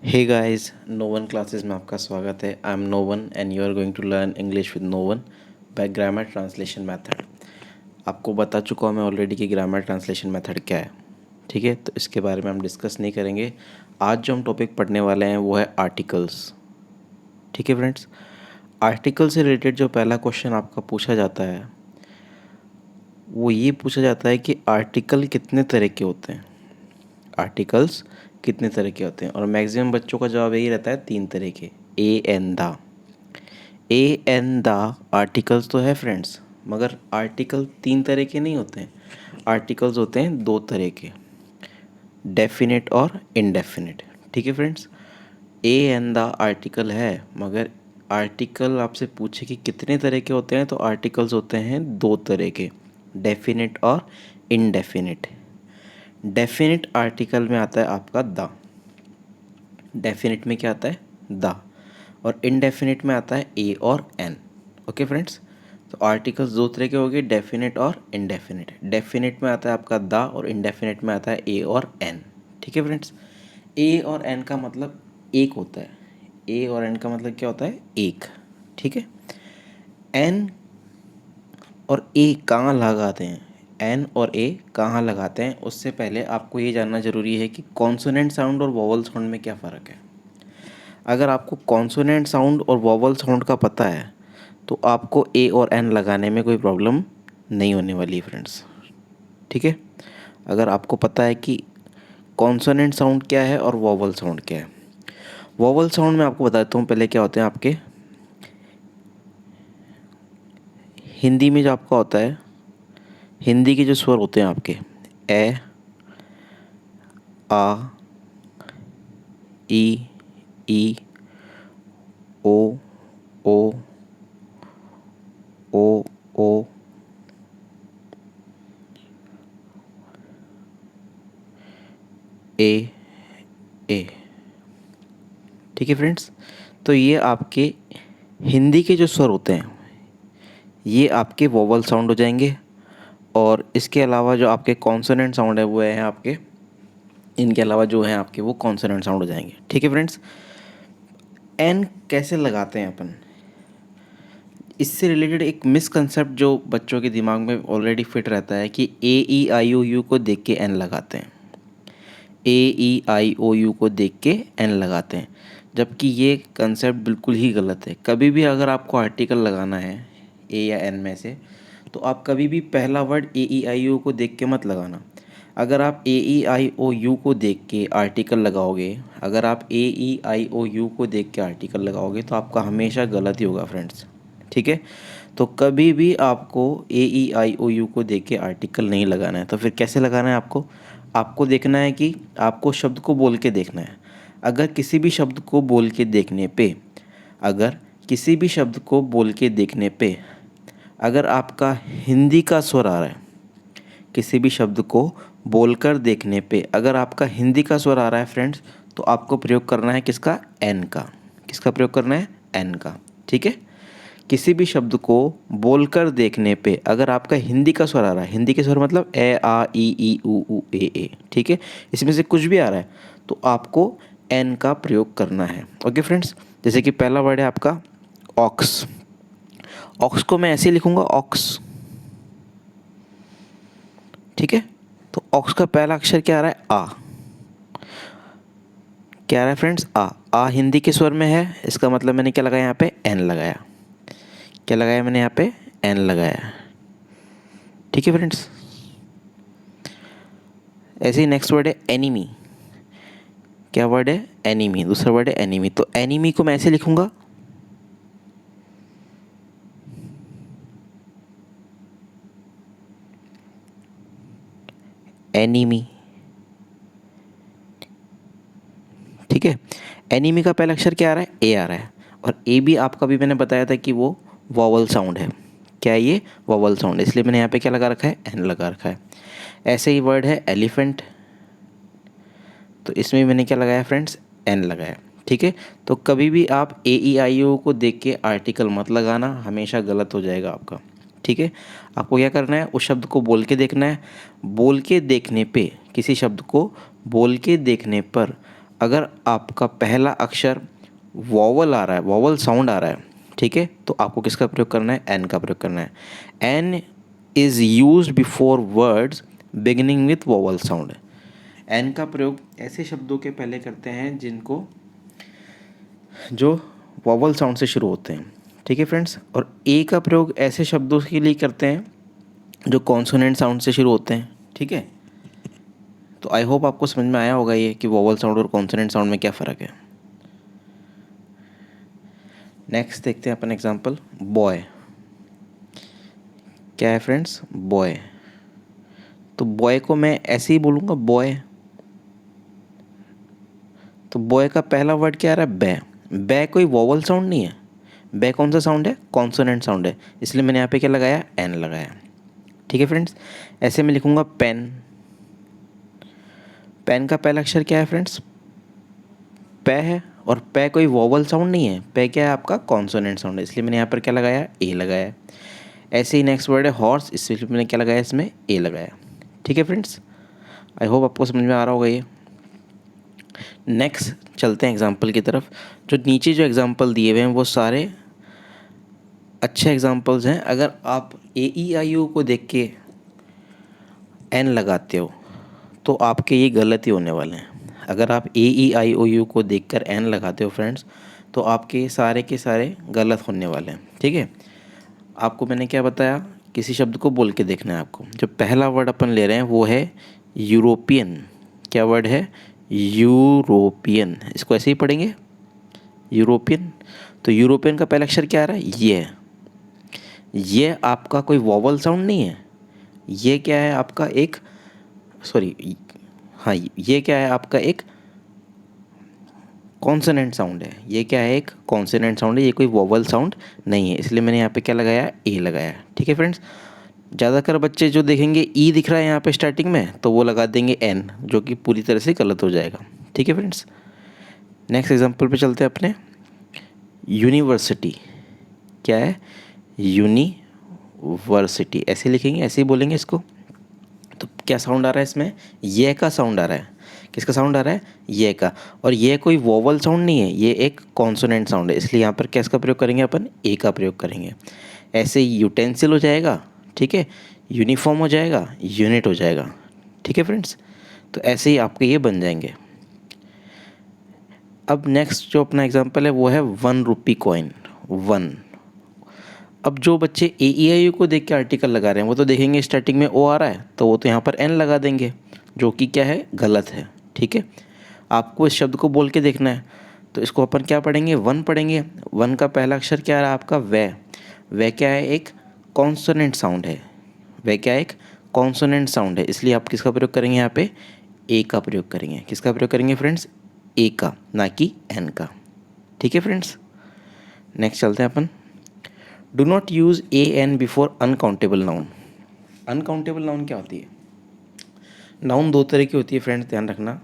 Hey guys, known classes में आपका स्वागत है। I am Novan and you are going to learn English with Novan by grammar translation method. आपको बता चुका हूँ मैं ऑलरेडी कि ग्रामर ट्रांसलेशन मेथड क्या है। ठीक है, तो इसके बारे में हम डिस्कस नहीं करेंगे। आज जो हम टॉपिक पढ़ने वाले हैं वो है आर्टिकल्स। ठीक है फ्रेंड्स, आर्टिकल से रिलेटेड जो पहला क्वेश्चन आपका पूछा जाता है वो ये पूछा जाता है कि आर्टिकल कितने तरह के होते हैं। आर्टिकल्स कितने तरह के होते हैं, और मैक्सिमम बच्चों का जवाब यही रहता है 3 तरह के। A an the. A an the articles तो है फ्रेंड्स, मगर आर्टिकल 3 तरह के नहीं होते हैं। आर्टिकल्स होते हैं 2 तरह के, डेफिनेट और इनडेफिनेट। ठीक है friends, a an the article है, मगर आर्टिकल आपसे पूछे कि कितने तरह के होते हैं तो आर्टिकल्स होते हैं 2 तरह के, डेफिनेट और इनडेफिनेट। डेफिनेट आर्टिकल में आता है आपका द। डेफिनेट में क्या आता है? द। और इनडेफिनेट में आता है ए और एन। ओके फ्रेंड्स, तो आर्टिकल्स 2 तरह के हो गए, डेफिनेट और इनडेफिनेट। डेफिनेट में आता है आपका द और इनडेफिनेट में आता है ए और एन। ठीक है फ्रेंड्स, ए और एन का मतलब एक होता है। ए और एन का मतलब क्या होता है? एक। ठीक है, एन और ए कहाँ लगाते हैं? एन और ए कहाँ लगाते हैं उससे पहले आपको ये जानना ज़रूरी है कि कॉन्सोनेंट साउंड और वोवल साउंड में क्या फ़र्क है। अगर आपको कॉन्सोनेंट साउंड और वोवल साउंड का पता है तो आपको ए और एन लगाने में कोई प्रॉब्लम नहीं होने वाली फ्रेंड्स। ठीक है, अगर आपको पता है कि कॉन्सोनेंट साउंड क्या है और वोवल साउंड क्या है। वोवल साउंड में आपको बताता हूँ पहले क्या होते हैं आपके। हिंदी में जो आपका होता है, हिंदी के जो स्वर होते हैं आपके ए, आ, ई, ई, ओ, ओ, ओ, ओ, ए, ए। ठीक है फ्रेंड्स, तो ये आपके हिंदी के जो स्वर होते हैं ये आपके वोवल साउंड हो जाएंगे, और इसके अलावा जो आपके कॉन्सोनेंट साउंड है वो है आपके, इनके अलावा जो है आपके वो कॉन्सोनेंट साउंड हो जाएंगे। ठीक है फ्रेंड्स, एन कैसे लगाते हैं अपन, इससे रिलेटेड एक मिसकंसेप्ट जो बच्चों के दिमाग में ऑलरेडी फिट रहता है कि ए ई आई ओ यू को देख के एन लगाते हैं। ए ई आई ओ यू को देख के एन लगाते हैं, जबकि ये कंसेप्ट बिल्कुल ही गलत है। कभी भी अगर आपको आर्टिकल लगाना है ए या एन में से, तो आप कभी भी पहला वर्ड ए ई आई ओ को देख के मत लगाना। अगर आप ए ई आई ओ यू को देख के आर्टिकल लगाओगे, अगर आप ए ई आई ओ यू को देख के आर्टिकल लगाओगे तो आपका हमेशा गलत ही होगा फ्रेंड्स। ठीक है, तो कभी भी आपको ए ई आई ओ यू को देख के आर्टिकल नहीं लगाना है। तो फिर कैसे लगाना है आपको? आपको देखना है कि आपको शब्द को बोल के देखना है। अगर किसी भी शब्द को बोल के देखने पे, अगर किसी भी शब्द को बोल के देखने पे अगर आपका हिंदी का स्वर आ रहा है, किसी भी शब्द को बोलकर देखने पे अगर आपका हिंदी का स्वर आ रहा है फ्रेंड्स, तो आपको प्रयोग करना है किसका? एन का। किसका प्रयोग करना है? एन का। ठीक है, किसी भी शब्द को बोलकर देखने पे अगर आपका हिंदी का स्वर आ रहा है, हिंदी के स्वर मतलब ए आ ई उ ए। ठीक है, इसमें से कुछ भी आ रहा है तो आपको एन का प्रयोग करना है। ओके फ्रेंड्स, जैसे कि पहला वर्ड है आपका ऑक्स। ऑक्स को मैं ऐसे लिखूंगा, ऑक्स। ठीक है, तो ऑक्स का पहला अक्षर क्या आ रहा है? आ। क्या आ रहा है फ्रेंड्स? आ। आ हिंदी के स्वर में है, इसका मतलब मैंने क्या लगाया यहाँ पे? एन लगाया। क्या लगाया मैंने यहाँ पे? एन लगाया। ठीक है फ्रेंड्स, ऐसे ही नेक्स्ट वर्ड है एनिमी। क्या वर्ड है? एनिमी। दूसरा वर्ड है एनिमी। तो एनिमी को मैं ऐसे लिखूंगा, एनिमी। ठीक है, एनिमी का पहला अक्षर क्या आ रहा है? ए आ रहा है, और ए भी आपका भी मैंने बताया था कि वो वॉवल साउंड है। क्या है ये? वॉवल साउंड, इसलिए मैंने यहाँ पे क्या लगा रखा है? एन लगा रखा है। ऐसे ही वर्ड है एलिफेंट, तो इसमें मैंने क्या लगाया फ्रेंड्स? एन लगाया। ठीक है, तो कभी भी आप ए ई आई ओ को देख के आर्टिकल मत लगाना, हमेशा गलत हो जाएगा आपका। ठीक है, आपको क्या करना है? उस शब्द को बोल के देखना है। बोल के देखने पे, किसी शब्द को बोल के देखने पर अगर आपका पहला अक्षर वॉवल आ रहा है, वॉवल साउंड आ रहा है, ठीक है, तो आपको किसका प्रयोग करना है? एन का प्रयोग करना है। An is used before words beginning with vowel sound. An का प्रयोग ऐसे शब्दों के पहले करते हैं जिनको जो वॉवल साउंड से शुरू होते हैं, ठीक है फ्रेंड्स। और ए का प्रयोग ऐसे शब्दों के लिए करते हैं जो कॉन्सोनेंट साउंड से शुरू होते हैं, ठीक है। तो आई होप आपको समझ में आया होगा ये कि वॉवल साउंड और कॉन्सोनेंट साउंड में क्या फ़र्क है। नेक्स्ट देखते हैं अपन एग्जांपल, बॉय। क्या है फ्रेंड्स? बॉय। तो बॉय को मैं ऐसे ही बोलूँगा बॉय। तो बॉय का पहला वर्ड क्या आ रहा है? बै। बै कोई वॉवल साउंड नहीं है। बै कौन सा साउंड है? कॉन्सोनेंट साउंड है, इसलिए मैंने यहाँ पे क्या लगाया? एन लगाया, ठीक है फ्रेंड्स। ऐसे मैं लिखूँगा पेन। पेन का पहला अक्षर क्या है फ्रेंड्स? पै है, और पै कोई वॉवल साउंड नहीं है। पै क्या है आपका? कॉन्सोनेंट साउंड है, इसलिए मैंने यहाँ पर क्या लगाया? ए लगाया। ऐसे ही नेक्स्ट वर्ड है हॉर्स, इसलिए मैंने क्या लगाया? इसमें ए लगाया, ठीक है फ्रेंड्स। आई होप आपको समझ में आ रहा होगा ये। नेक्स्ट चलते हैं एग्जाम्पल की तरफ। जो नीचे जो एग्जाम्पल दिए हुए हैं वो सारे अच्छे एग्जाम्पल्स हैं। अगर आप ए ई आई ओ को देख के एन लगाते हो तो आपके ये गलती होने वाले हैं। अगर आप ए ई आई ओ यू को देखकर एन लगाते हो फ्रेंड्स, तो आपके सारे के सारे गलत होने वाले हैं, ठीक है। आपको मैंने क्या बताया? किसी शब्द को बोल के देखना है आपको। जो पहला वर्ड अपन ले रहे हैं वो है यूरोपियन। क्या वर्ड है? यूरोपियन। इसको ऐसे ही पढ़ेंगे, यूरोपियन। तो यूरोपियन का पहला अक्षर क्या आ रहा है? ये आपका कोई वॉवल साउंड नहीं है। ये क्या है आपका? एक सॉरी, हाँ, ये क्या है आपका? एक कॉन्सोनेंट साउंड है। ये क्या है? एक कॉन्सोनेंट साउंड है, ये कोई वॉवल साउंड नहीं है, इसलिए मैंने यहाँ पे क्या लगाया? ए लगाया, ठीक है फ्रेंड्स। ज़्यादातर बच्चे जो देखेंगे ई दिख रहा है यहाँ पे स्टार्टिंग में, तो वो लगा देंगे एन, जो कि पूरी तरह से गलत हो जाएगा, ठीक है फ्रेंड्स। नेक्स्ट एग्जांपल पे चलते हैं अपने। यूनिवर्सिटी। क्या है? यूनिवर्सिटी। ऐसे लिखेंगे, ऐसे ही बोलेंगे इसको। तो क्या साउंड आ रहा है इसमें? ये का साउंड आ रहा है। किसका साउंड आ रहा है? ये का। और ये कोई वोवल साउंड नहीं है, ये एक कॉन्सोनेंट साउंड है, इसलिए यहाँ पर किसका प्रयोग करेंगे अपन? ए का प्रयोग करेंगे। ऐसे यूटेंसिल हो जाएगा, ठीक है, यूनिफॉर्म हो जाएगा, यूनिट हो जाएगा, ठीक है फ्रेंड्स। तो ऐसे ही आपके ये बन जाएंगे। अब नेक्स्ट जो अपना एग्जांपल है वो है 1 रुपी कॉइन। 1। अब जो बच्चे ए ई आई यू को देख के आर्टिकल लगा रहे हैं वो तो देखेंगे स्टार्टिंग में ओ आ रहा है, तो वो तो यहाँ पर एन लगा देंगे, जो कि क्या है? गलत है, ठीक है। आपको इस शब्द को बोल के देखना है, तो इसको अपन क्या पढ़ेंगे? 1 पढ़ेंगे। 1 का पहला अक्षर क्या आ रहा है आपका? वे क्या है? एक कॉन्सोनेंट साउंड है। वे क्या है? एक कॉन्सोनेंट साउंड है, इसलिए आप किसका प्रयोग करेंगे यहाँ पे? ए का प्रयोग करेंगे। किसका प्रयोग करेंगे फ्रेंड्स? ए का, ना कि एन का, ठीक है फ्रेंड्स। नेक्स्ट चलते हैं अपन। Do not use a an before uncountable noun. Uncountable noun क्या होती है? नाउन दो तरह की होती है फ्रेंड्स, ध्यान रखना,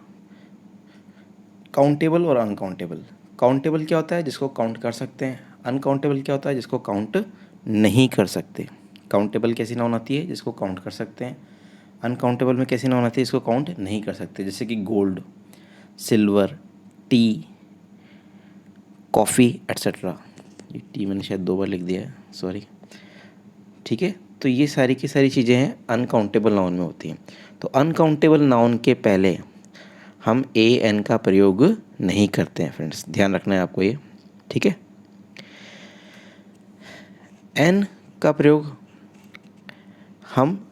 काउंटेबल और अनकाउंटेबल। काउंटेबल क्या होता है? जिसको काउंट कर सकते हैं। अनकाउंटेबल क्या होता है? जिसको काउंट नहीं कर सकते। काउंटेबल कैसी नाउन आती है? जिसको काउंट कर सकते हैं। अनकाउंटेबल में कैसी नाउन आती है? जिसको काउंट नहीं कर सकते, जैसे कि gold, silver, T, coffee etcetera. ये टी मैंने शायद 2 बार लिख दिया है, सॉरी, ठीक है। तो ये सारी की सारी चीज़ें हैं अनकाउंटेबल नाउन में होती हैं। तो अनकाउंटेबल नाउन के पहले हम ए एन का प्रयोग नहीं करते हैं फ्रेंड्स, ध्यान रखना है आपको ये, ठीक है। एन का प्रयोग हम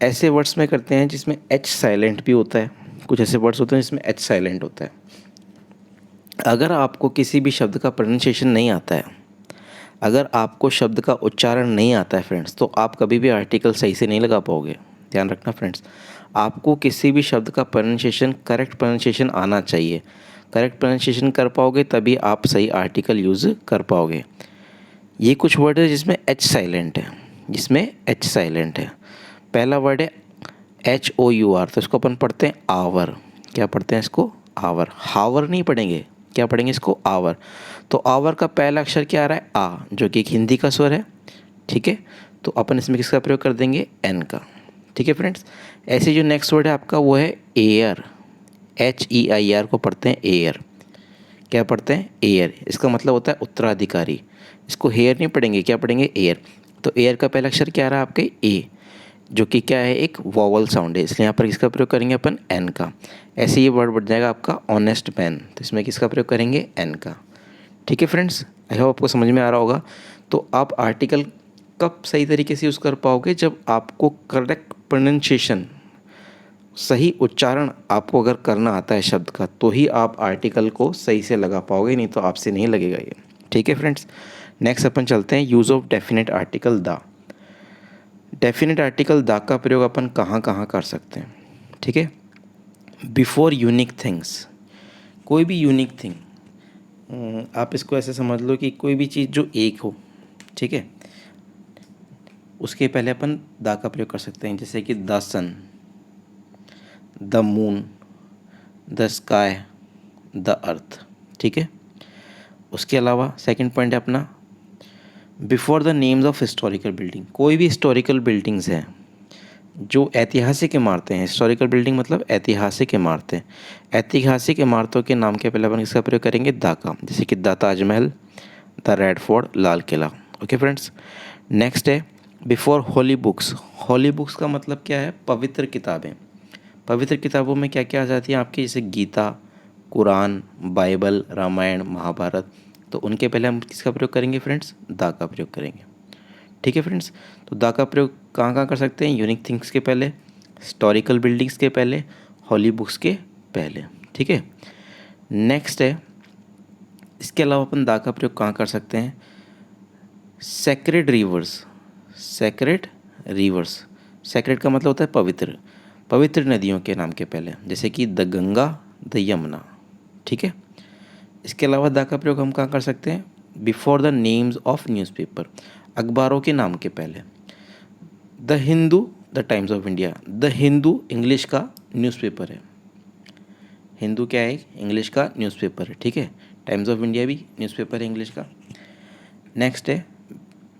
ऐसे वर्ड्स में करते हैं जिसमें एच साइलेंट भी होता है। कुछ ऐसे वर्ड्स होते हैं जिसमें एच साइलेंट होता है। अगर आपको किसी भी शब्द का प्रोनाउंसिएशन नहीं आता है, अगर आपको शब्द का उच्चारण नहीं आता है फ्रेंड्स, तो आप कभी भी आर्टिकल सही से नहीं लगा पाओगे। ध्यान रखना फ्रेंड्स, आपको किसी भी शब्द का प्रोनाउंसिएशन, करेक्ट प्रोनाउंसिएशन आना चाहिए। करेक्ट प्रोनाउंसिएशन कर पाओगे तभी आप सही आर्टिकल यूज़ कर पाओगे। ये कुछ वर्ड है जिसमें एच साइलेंट है, जिसमें एच साइलेंट है। पहला वर्ड है HOUR, तो इसको अपन पढ़ते हैं आवर। क्या पढ़ते हैं इसको? आवर। हावर नहीं पढ़ेंगे, क्या पढ़ेंगे इसको? आवर। तो आवर का पहला अक्षर क्या आ रहा है? आ, जो कि एक हिंदी का स्वर है, ठीक है। तो अपन इसमें किसका प्रयोग कर देंगे? एन का, ठीक है फ्रेंड्स। ऐसे जो नेक्स्ट वर्ड है आपका वो है एयर। HEIR को पढ़ते हैं एयर। क्या पढ़ते हैं? एयर। इसका मतलब होता है उत्तराधिकारी। इसको हेयर नहीं पढ़ेंगे, क्या पढ़ेंगे? एयर। तो एयर का पहला अक्षर क्या आ रहा है आपके? ए, जो कि क्या है? एक वॉवल साउंड है, इसलिए यहाँ पर किसका प्रयोग करेंगे अपन? एन का। ऐसे ये वर्ड बन जाएगा आपका ऑनेस्ट मैन, तो इसमें किसका प्रयोग करेंगे? एन का। ठीक है फ्रेंड्स, आई होप आपको समझ में आ रहा होगा। तो आप आर्टिकल कब सही तरीके से यूज़ कर पाओगे? जब आपको करेक्ट प्रोनाउंसिएशन, सही उच्चारण आपको अगर करना आता है शब्द का, तो ही आप आर्टिकल को सही से लगा पाओगे, नहीं तो आपसे नहीं लगेगा ये। ठीक है फ्रेंड्स, नेक्स्ट अपन चलते हैं use of definite article the. Definite article the का प्रयोग अपन कहाँ कहाँ कर सकते हैं? ठीक है, बिफोर यूनिक थिंग्स। कोई भी यूनिक थिंग, आप इसको ऐसे समझ लो कि कोई भी चीज़ जो एक हो, ठीक है, उसके पहले अपन द का प्रयोग कर सकते हैं। जैसे कि the sun, the moon, the sky, the earth. ठीक है, उसके अलावा सेकंड पॉइंट है अपना before the names of historical building. कोई भी हिस्टोरिकल बिल्डिंग्स हैं जो ऐतिहासिक इमारतें हैं, हिस्टोरिकल बिल्डिंग मतलब ऐतिहासिक इमारतें, ऐतिहासिक इमारतों के नाम के पहले अपन इसका प्रयोग करेंगे द का। जैसे कि the Taj Mahal, the red fort, Lal Qila. Okay friends, next है before holy books. Holy books का मतलब क्या है? पवित्र किताबें। पवित्र किताबों में क्या क्या आ जाती हैं आपकी? जैसे गीता, कुरान, बाइबल, रामायण, महाभारत। तो उनके पहले हम किसका प्रयोग करेंगे फ्रेंड्स? द का प्रयोग करेंगे। ठीक है फ्रेंड्स, तो द का प्रयोग कहाँ कहाँ कर सकते हैं? यूनिक थिंग्स के पहले, हिस्टोरिकल बिल्डिंग्स के पहले, हॉली बुक्स के पहले। ठीक है, नेक्स्ट है इसके अलावा अपन द का प्रयोग कहाँ कर सकते हैं? Sacred reverse. Sacred reverse, sacred का मतलब होता है पवित्र, पवित्र नदियों के नाम के पहले, जैसे कि द गंगा, द यमुना। ठीक है, इसके अलावा द का प्रयोग हम कहाँ कर सकते हैं? Before the names of newspaper, अखबारों के नाम के पहले। The Hindu, the times of India. The Hindu English का न्यूज़पेपर है। हिंदू क्या है? इंग्लिश का न्यूज़पेपर है। ठीक है, टाइम्स ऑफ इंडिया भी न्यूज़पेपर है इंग्लिश का। नेक्स्ट है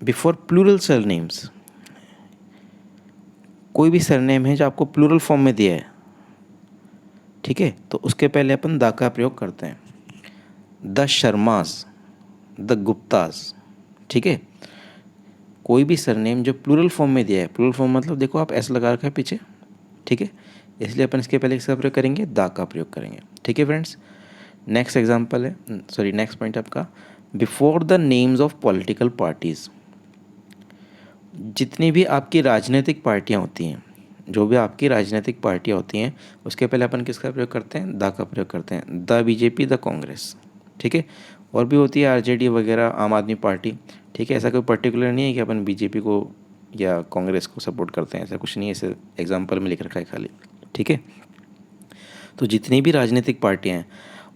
बिफोर प्लूरल सरनेम्स। कोई भी सरनेम है जो आपको प्लूरल फॉर्म में दिया है, ठीक है, तो उसके पहले अपन द का प्रयोग करते हैं। The Sharma's, the Guptas. ठीक है, कोई भी सरनेम जो प्लूरल फॉर्म में दिया है, प्लूरल फॉर्म मतलब देखो आप ऐसा लगा रखा है पीछे, ठीक है, इसलिए अपन इसके पहले किसका प्रयोग करेंगे? द का प्रयोग करेंगे। ठीक है फ्रेंड्स, नेक्स्ट एग्जांपल है, सॉरी नेक्स्ट पॉइंट आपका before the names of political parties. जितनी भी आपकी राजनीतिक पार्टियां होती हैं, जो भी आपकी राजनीतिक पार्टियां होती हैं, उसके पहले अपन किसका प्रयोग करते हैं? द का प्रयोग करते हैं। The BJP, the Congress. ठीक है, और भी होती है आरजेडी वगैरह, आम आदमी पार्टी। ठीक है, ऐसा कोई पर्टिकुलर नहीं है कि अपन बीजेपी को या कांग्रेस को सपोर्ट करते हैं, ऐसा कुछ नहीं है, ऐसे एग्जाम्पल में लिख रखा है खाली। ठीक है, तो जितनी भी राजनीतिक पार्टियाँ हैं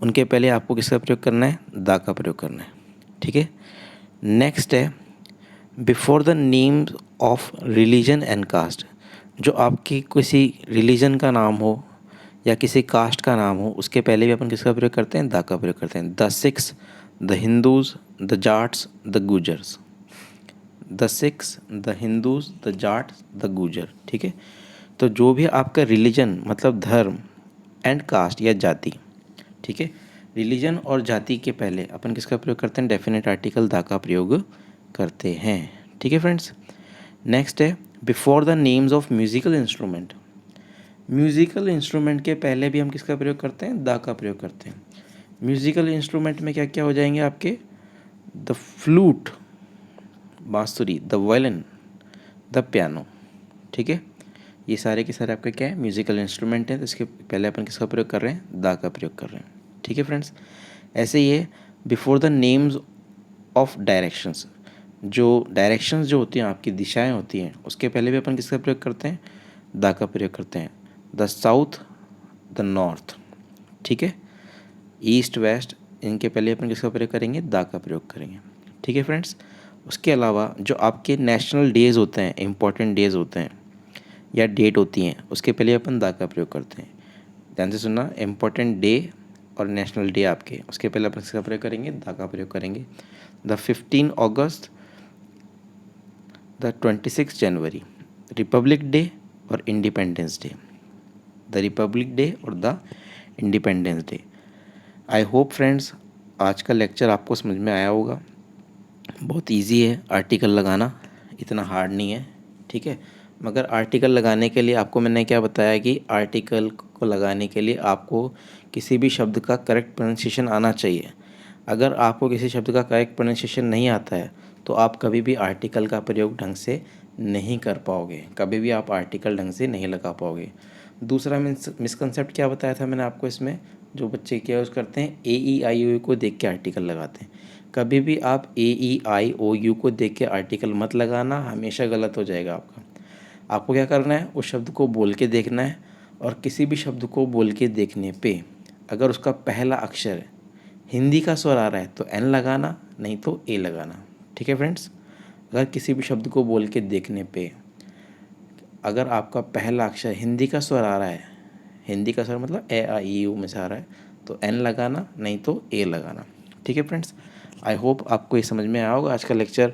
उनके पहले आपको किसका प्रयोग करना है? द का प्रयोग करना है। ठीक है, नेक्स्ट है before the names of religion and caste. जो आपकी किसी रिलीजन का नाम हो या किसी कास्ट का नाम हो, उसके पहले भी अपन किसका प्रयोग करते हैं? द का प्रयोग करते हैं। The Sikhs, the Hindus, the Jats, the गुजर्स। The Sikhs, the Hindus, the Jats, the गुजर। ठीक है, तो जो भी आपका रिलीजन मतलब धर्म एंड कास्ट या जाति, ठीक है, रिलीजन और जाति के पहले अपन किसका प्रयोग करते हैं? डेफिनेट आर्टिकल द का प्रयोग करते हैं। ठीक है फ्रेंड्स, नेक्स्ट है before the names of musical instrument. Musical instrument के पहले भी हम किसका प्रयोग करते हैं? द का प्रयोग करते हैं। म्यूजिकल इंस्ट्रूमेंट में क्या क्या हो जाएंगे आपके? द फ्लूट, बांसुरी, द वायलिन, द पियानो। ठीक है, ये सारे के सारे आपके क्या है? म्यूजिकल इंस्ट्रूमेंट हैं, तो इसके पहले अपन किसका प्रयोग कर रहे हैं? द का प्रयोग कर रहे हैं। ठीक है फ्रेंड्स, ऐसे ही है before the names of directions. जो डायरेक्शंस जो होती हैं, आपकी दिशाएं होती हैं, उसके पहले भी अपन किसका प्रयोग करते हैं? द का प्रयोग करते हैं। The south, the north. ठीक है, ईस्ट वेस्ट, इनके पहले अपन किसका प्रयोग करेंगे? द का प्रयोग करेंगे। ठीक है फ्रेंड्स, उसके अलावा जो आपके नेशनल डेज़ होते हैं, इंपॉर्टेंट डेज़ होते हैं या डेट होती हैं, उसके पहले अपन द का प्रयोग करते हैं। ध्यान से सुनना, इम्पोर्टेंट डे और नेशनल डे आपके, उसके पहले अपन किसका प्रयोग करेंगे? द का प्रयोग करेंगे। द 15 अगस्त, द 26 जनवरी, रिपब्लिक डे और independence day. The republic day और the independence day. I hope friends आज का लेक्चर आपको समझ में आया होगा। बहुत इजी है आर्टिकल लगाना, इतना हार्ड नहीं है, ठीक है। मगर आर्टिकल लगाने के लिए आपको मैंने क्या बताया कि आर्टिकल को लगाने के लिए आपको किसी भी शब्द का करेक्ट प्रोनाउंसिएशन आना चाहिए। अगर आपको किसी शब्द का करेक्ट प्रोनाउंसिएशन नहीं आता है तो आप कभी भी आर्टिकल का प्रयोग ढंग से नहीं कर पाओगे, कभी भी आप आर्टिकल ढंग से नहीं लगा पाओगे। दूसरा मिसकंसेप्ट क्या बताया था मैंने आपको इसमें, जो बच्चे क्या यूज़ करते हैं ए ई आई ओ यू को देख के आर्टिकल लगाते हैं। कभी भी आप ए ई आई ओ यू को देख के आर्टिकल मत लगाना, हमेशा गलत हो जाएगा आपका। आपको क्या करना है, उस शब्द को बोल के देखना है और किसी भी शब्द को बोल के देखने पे अगर उसका पहला अक्षर हिंदी का स्वर आ रहा है तो एन लगाना, नहीं तो ए लगाना, ठीक है फ्रेंड्स। अगर किसी भी शब्द को बोल के देखने पे अगर आपका पहला अक्षर हिंदी का स्वर आ रहा है, हिंदी का स्वर मतलब ए आ ई यू में से आ रहा है, तो एन लगाना, नहीं तो ए लगाना, ठीक है फ्रेंड्स। आई होप आपको ये समझ में आया होगा आज का लेक्चर।